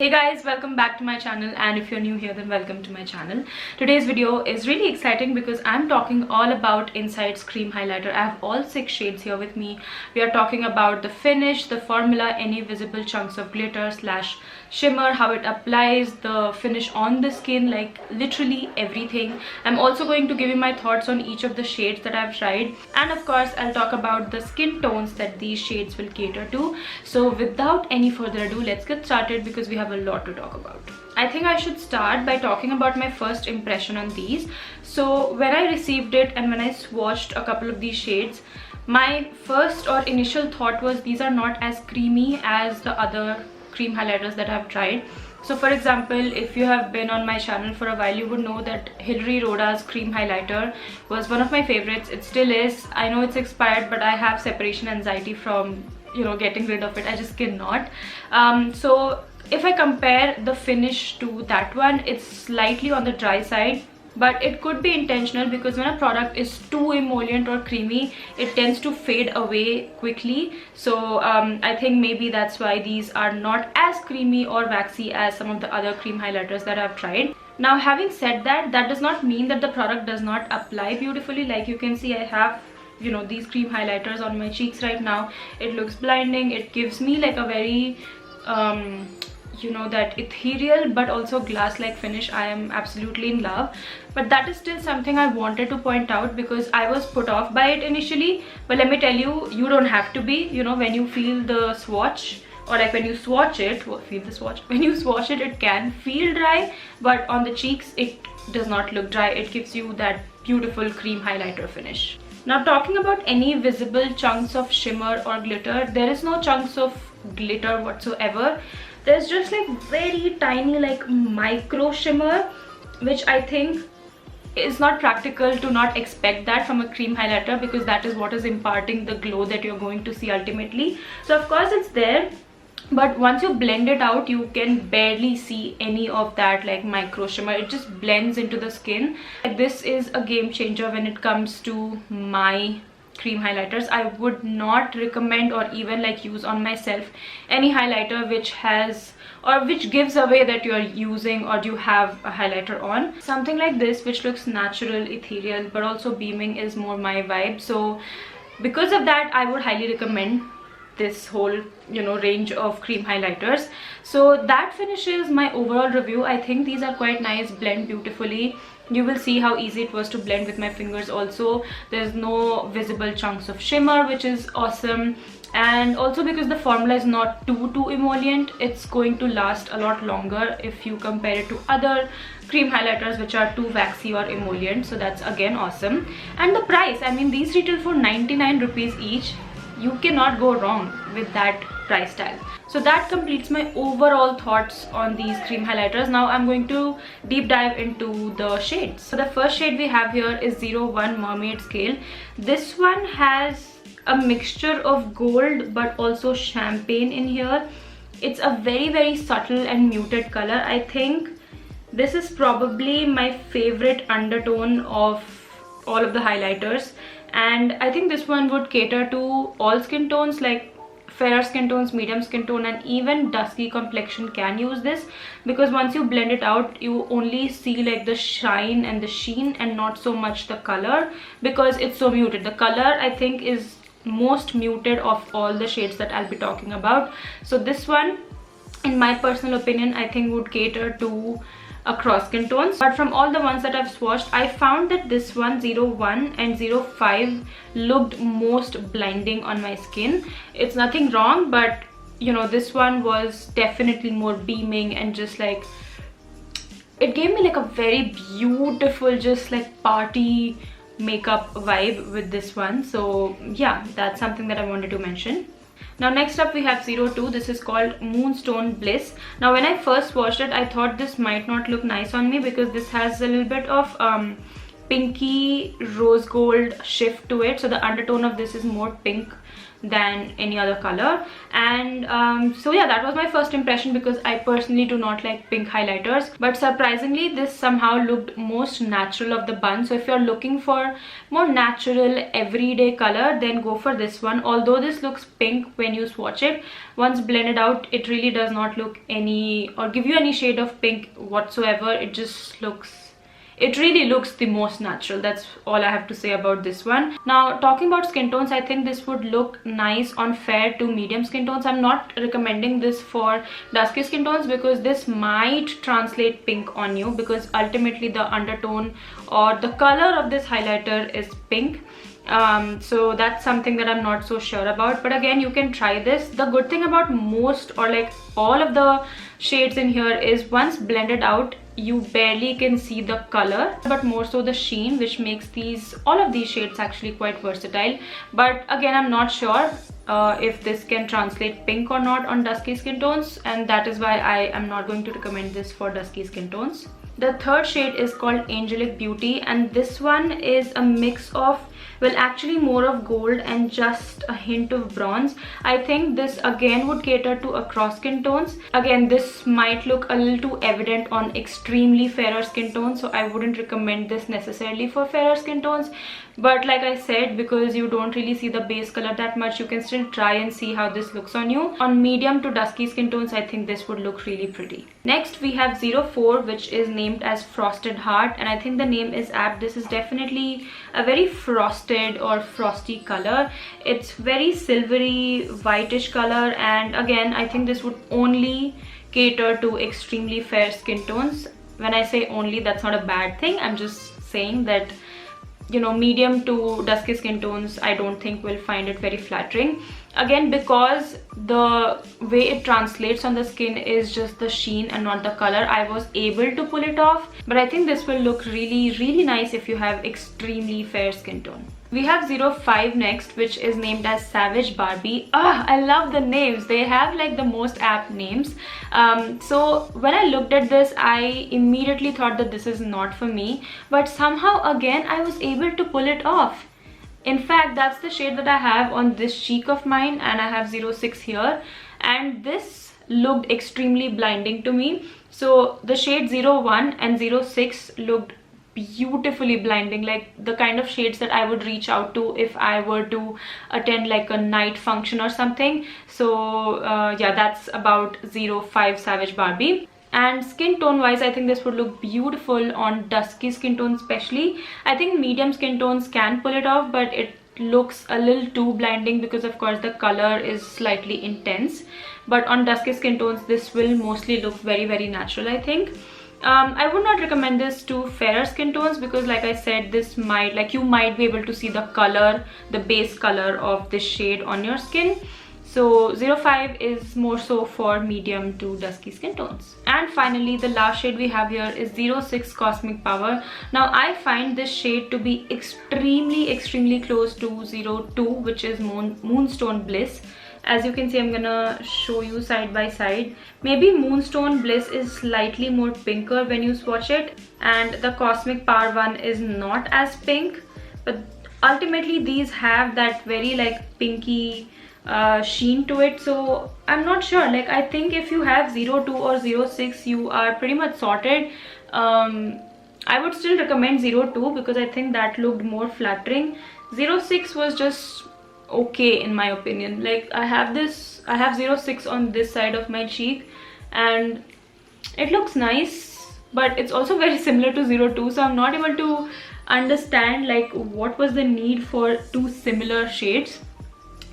Hey guys, welcome back to my channel, and if you're new here then welcome to my channel. Today's video is really exciting because I'm talking all about Insight's cream highlighter. I have all 6 shades here with me. We are talking about the finish, the formula, any visible chunks of glitter slash shimmer, how it applies, the finish on the skin, like literally everything. I'm also going to give you my thoughts on each of the shades that I've tried, and of course I'll talk about the skin tones that these shades will cater to. So without any further ado, let's get started because we have a lot to talk about. I think I should start by talking about my first impression on these. So when I received it and when I swatched a couple of these shades, my first or initial thought was these are not as creamy as the other cream highlighters that I've tried. So for example, if you have been on my channel for a while, you would know that Hilary Rhoda's cream highlighter was one of my favorites. It still is. I know it's expired, but I have separation anxiety from getting rid of it. I just cannot. So if I compare the finish to that one, it's slightly on the dry side, but it could be intentional because when a product is too emollient or creamy, it tends to fade away quickly. So I think maybe that's why these are not as creamy or waxy as some of the other cream highlighters that I've tried. Now, having said that, that does not mean that the product does not apply beautifully. Like you can see, I have these cream highlighters on my cheeks right now. It looks blinding. It gives me like a very that ethereal but also glass-like finish. I am absolutely in love, but that is still something I wanted to point out because I was put off by it initially. But let me tell you, you don't have to be. When you feel the swatch, or like when you swatch it, when you swatch it, it can feel dry, but on the cheeks it does not look dry. It gives you that beautiful cream highlighter finish. Now, talking about any visible chunks of shimmer or glitter, there is no chunks of glitter whatsoever. There's just like very tiny like micro shimmer, which I think is not practical to not expect that from a cream highlighter, because that is what is imparting the glow that you're going to see ultimately. So of course it's there, but once you blend it out, you can barely see any of that like micro shimmer. It just blends into the skin. This is a game changer when it comes to my cream highlighters. I would not recommend or even like use on myself any highlighter which has or which gives away that you're using or you have a highlighter on. Something like this which looks natural, ethereal, but also beaming is more my vibe. So because of that, I would highly recommend this whole range of cream highlighters. So that finishes my overall review. I think these are quite nice, blend beautifully. You will see how easy it was to blend with my fingers. Also, there's no visible chunks of shimmer, which is awesome. And also because the formula is not too emollient, it's going to last a lot longer if you compare it to other cream highlighters which are too waxy or emollient. So that's again awesome. And the price, I mean, these retail for 99 rupees each. You cannot go wrong with that price tag. So that completes my overall thoughts on these cream highlighters. Now I'm going to deep dive into the shades. So the first shade we have here is 01 Mermaid scale. This one has a mixture of gold but also champagne in here. It's a very subtle and muted color. I think this is probably my favorite undertone of all of the highlighters, and I think this one would cater to all skin tones, like fairer skin tones, medium skin tone, and even dusky complexion can use this, because once you blend it out, you only see like the shine and the sheen and not so much the color because it's so muted. The color I think is most muted of all the shades that I'll be talking about. So this one, in my personal opinion, I think would cater to across skin tones. But from all the ones that I've swatched, I found that this one 01 and 05 looked most blinding on my skin. It's nothing wrong, but this one was definitely more beaming and just like it gave me like a very beautiful just like party makeup vibe with this one. So yeah, that's something that I wanted to mention. Now next up we have 02. This is called Moonstone Bliss. Now when I first watched it, I thought this might not look nice on me because this has a little bit of pinky rose gold shift to it. So the undertone of this is more pink than any other color. And so yeah, that was my first impression, because I personally do not like pink highlighters, but surprisingly this somehow looked most natural of the bunch. So if you're looking for more natural everyday color, then go for this one. Although this looks pink when you swatch it, once blended out it really does not look any or give you any shade of pink whatsoever. It really looks the most natural. That's all I have to say about this one. Now, talking about skin tones, I think this would look nice on fair to medium skin tones. I'm not recommending this for dusky skin tones, because this might translate pink on you, because ultimately the undertone or the color of this highlighter is pink. So that's something that I'm not so sure about, but again, you can try this. The good thing about most or like all of the shades in here is once blended out, you barely can see the color, but more so the sheen, which makes all of these shades actually quite versatile. But again, I'm not sure if this can translate pink or not on dusky skin tones, and that is why I am not going to recommend this for dusky skin tones. The third shade is called Angelic Beauty, and this one is a mix of, well, actually more of gold and just a hint of bronze. I think this again would cater to across skin tones. Again, this might look a little too evident on extremely fairer skin tones, so I wouldn't recommend this necessarily for fairer skin tones. But like I said, because you don't really see the base color that much, you can still try and see how this looks on you. On medium to dusky skin tones, I think this would look really pretty. Next we have 04, which is named as Frosted Heart, and I think the name is apt. This is definitely a very frosted or frosty color. It's very silvery whitish color, and again, I think this would only cater to extremely fair skin tones. When I say only, that's not a bad thing. I'm just saying that, you know, medium to dusky skin tones I don't think will find it very flattering. Again, because the way it translates on the skin is just the sheen and not the color, I was able to pull it off. But I think this will look really nice if you have extremely fair skin tone. We have 05 next, which is named as Savage Barbie. I love the names. They have like the most apt names. So when I looked at this, I immediately thought that this is not for me, but somehow again I was able to pull it off. In fact, that's the shade that I have on this cheek of mine, and I have 06 here, and this looked extremely blinding to me. So the shade 01 and 06 looked beautifully blinding, like the kind of shades that I would reach out to if I were to attend like a night function or something. So yeah, that's about 05 Savage Barbie. And skin tone wise, I think this would look beautiful on dusky skin tones especially. I think medium skin tones can pull it off, but it looks a little too blinding because of course the color is slightly intense. But on dusky skin tones, this will mostly look very natural, I think. I would not recommend this to fairer skin tones, because like I said, this might, like, you might be able to see the color, the base color of this shade on your skin. So 05 is more so for medium to dusky skin tones. And finally, the last shade we have here is 06 Cosmic Power. Now I find this shade to be extremely close to 02, which is Moonstone Bliss. As you can see, I'm gonna show you side by side. Maybe Moonstone Bliss is slightly more pinker when you swatch it, and the Cosmic Power one is not as pink, but ultimately these have that very like pinky sheen to it. So I'm not sure, like I think if you have 02 or 06, you are pretty much sorted. I would still recommend 02 because I think that looked more flattering. 06 was just okay in my opinion. Like I have 06 on this side of my cheek and it looks nice, but it's also very similar to 02, so I'm not able to understand like what was the need for two similar shades.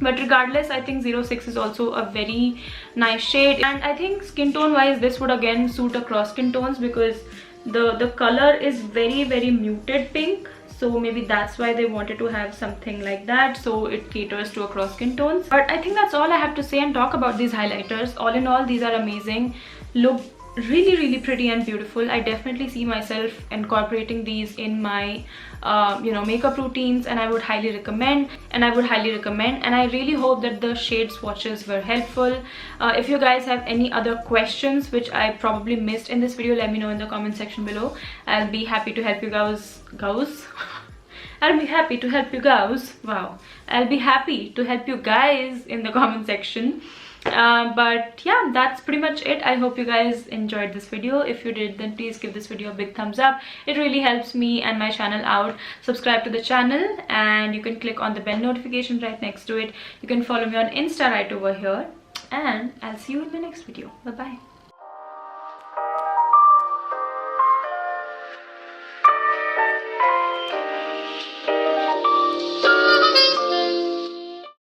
But regardless, I think 06 is also a very nice shade, and I think skin tone wise this would again suit across skin tones because the color is very muted pink. So maybe that's why they wanted to have something like that, so it caters to across skin tones. But I think that's all I have to say and talk about these highlighters. All in all, these are amazing, look really pretty and beautiful. I definitely see myself incorporating these in my you know, makeup routines, and I would highly recommend, and I really hope that the shade swatches were helpful. If you guys have any other questions which I probably missed in this video, let me know in the comment section below. I'll be happy to help you guys I'll be happy to help you guys. Wow, I'll be happy to help you guys in the comment section. But yeah, that's pretty much it. I hope you guys enjoyed this video. If you did, then please give this video a big thumbs up. It really helps me and my channel out. Subscribe to the channel, and you can click on the bell notification right next to it. You can follow me on Insta right over here, and I'll see you in my next video. Bye bye.